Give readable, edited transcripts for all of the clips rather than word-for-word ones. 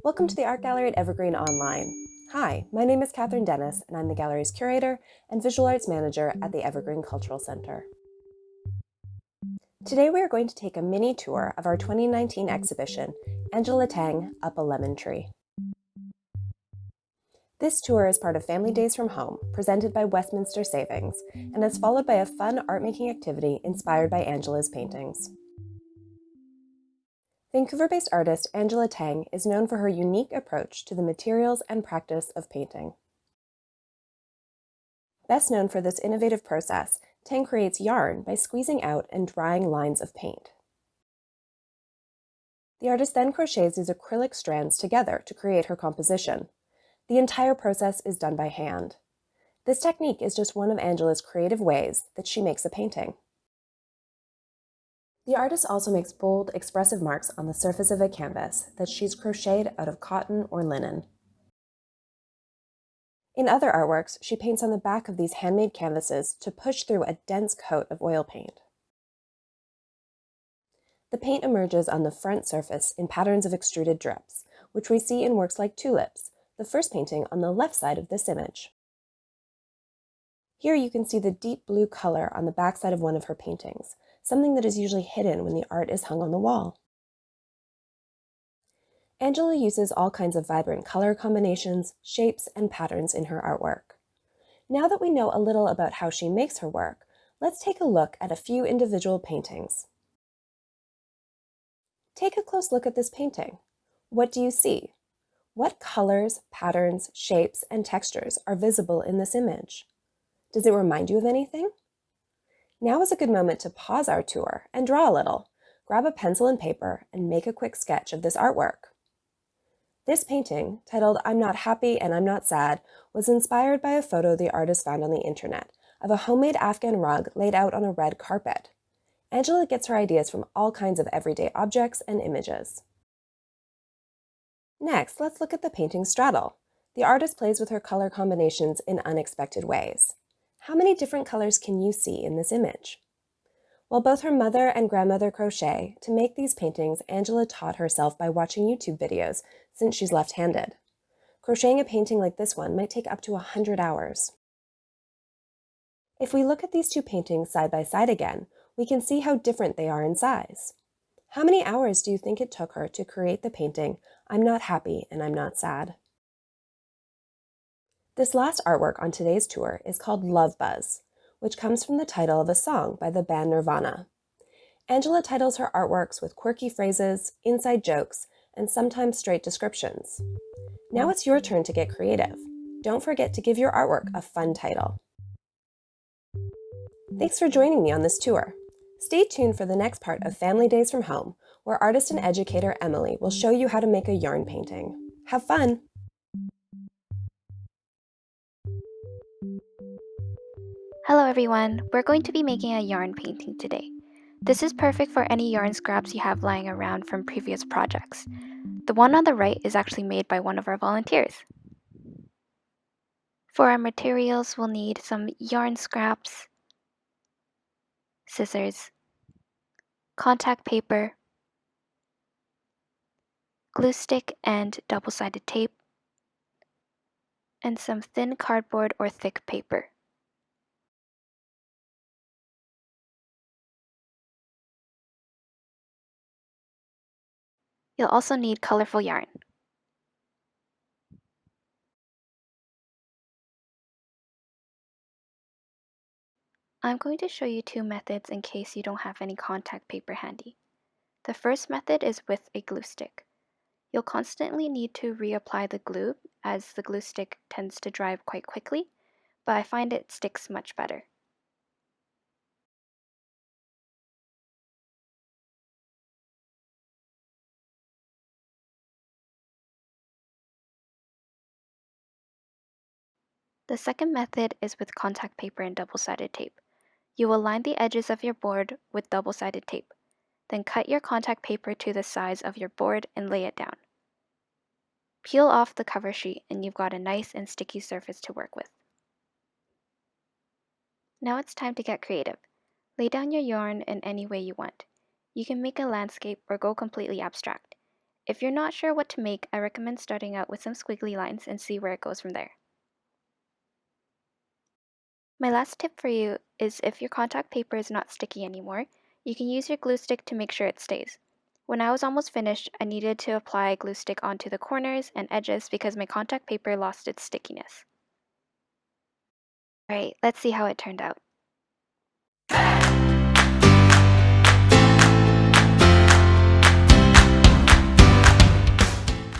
Welcome to the Art Gallery at Evergreen Online. Hi, my name is Catherine Dennis, and I'm the gallery's curator and visual arts manager at the Evergreen Cultural Center. Today we are going to take a mini tour of our 2019 exhibition, Angela Teng, Up a Lemon Tree. This tour is part of Family Days from Home, presented by Westminster Savings, and is followed by a fun art-making activity inspired by Angela's paintings. Vancouver-based artist Angela Teng is known for her unique approach to the materials and practice of painting. Best known for this innovative process, Teng creates yarn by squeezing out and drying lines of paint. The artist then crochets these acrylic strands together to create her composition. The entire process is done by hand. This technique is just one of Angela's creative ways that she makes a painting. The artist also makes bold, expressive marks on the surface of a canvas that she's crocheted out of cotton or linen. In other artworks, she paints on the back of these handmade canvases to push through a dense coat of oil paint. The paint emerges on the front surface in patterns of extruded drips, which we see in works like Tulips, the first painting on the left side of this image. Here you can see the deep blue color on the backside of one of her paintings, something that is usually hidden when the art is hung on the wall. Angela uses all kinds of vibrant color combinations, shapes, and patterns in her artwork. Now that we know a little about how she makes her work, let's take a look at a few individual paintings. Take a close look at this painting. What do you see? What colors, patterns, shapes, and textures are visible in this image? Does it remind you of anything? Now is a good moment to pause our tour and draw a little. Grab a pencil and paper and make a quick sketch of this artwork. This painting, titled I'm Not Happy and I'm Not Sad, was inspired by a photo the artist found on the internet of a homemade Afghan rug laid out on a red carpet. Angela gets her ideas from all kinds of everyday objects and images. Next, let's look at the painting straddle. The artist plays with her color combinations in unexpected ways. How many different colors can you see in this image? While both her mother and grandmother crochet, to make these paintings, Angela taught herself by watching YouTube videos since she's left-handed. Crocheting a painting like this one might take up to 100 hours. If we look at these two paintings side by side again, we can see how different they are in size. How many hours do you think it took her to create the painting, I'm Not Happy and I'm Not Sad? This last artwork on today's tour is called Love Buzz, which comes from the title of a song by the band Nirvana. Angela titles her artworks with quirky phrases, inside jokes, and sometimes straight descriptions. Now it's your turn to get creative. Don't forget to give your artwork a fun title. Thanks for joining me on this tour. Stay tuned for the next part of Family Days from Home, where artist and educator Emily will show you how to make a yarn painting. Have fun! Hello everyone, we're going to be making a yarn painting today. This is perfect for any yarn scraps you have lying around from previous projects. The one on the right is actually made by one of our volunteers. For our materials, we'll need some yarn scraps, scissors, contact paper, glue stick and double-sided tape, and some thin cardboard or thick paper. You'll also need colorful yarn. I'm going to show you two methods in case you don't have any contact paper handy. The first method is with a glue stick. You'll constantly need to reapply the glue as the glue stick tends to dry quite quickly, but I find it sticks much better. The second method is with contact paper and double-sided tape. You will line the edges of your board with double-sided tape. Then cut your contact paper to the size of your board and lay it down. Peel off the cover sheet and you've got a nice and sticky surface to work with. Now it's time to get creative. Lay down your yarn in any way you want. You can make a landscape or go completely abstract. If you're not sure what to make, I recommend starting out with some squiggly lines and see where it goes from there. My last tip for you is if your contact paper is not sticky anymore, you can use your glue stick to make sure it stays. When I was almost finished, I needed to apply glue stick onto the corners and edges because my contact paper lost its stickiness. Alright, let's see how it turned out.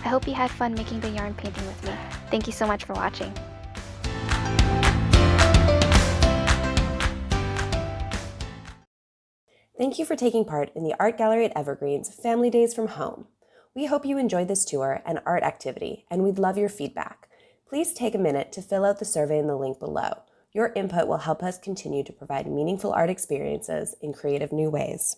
I hope you had fun making the yarn painting with me. Thank you so much for watching. Thank you for taking part in the Art Gallery at Evergreen's Family Days from Home. We hope you enjoyed this tour and art activity, and we'd love your feedback. Please take a minute to fill out the survey in the link below. Your input will help us continue to provide meaningful art experiences in creative new ways.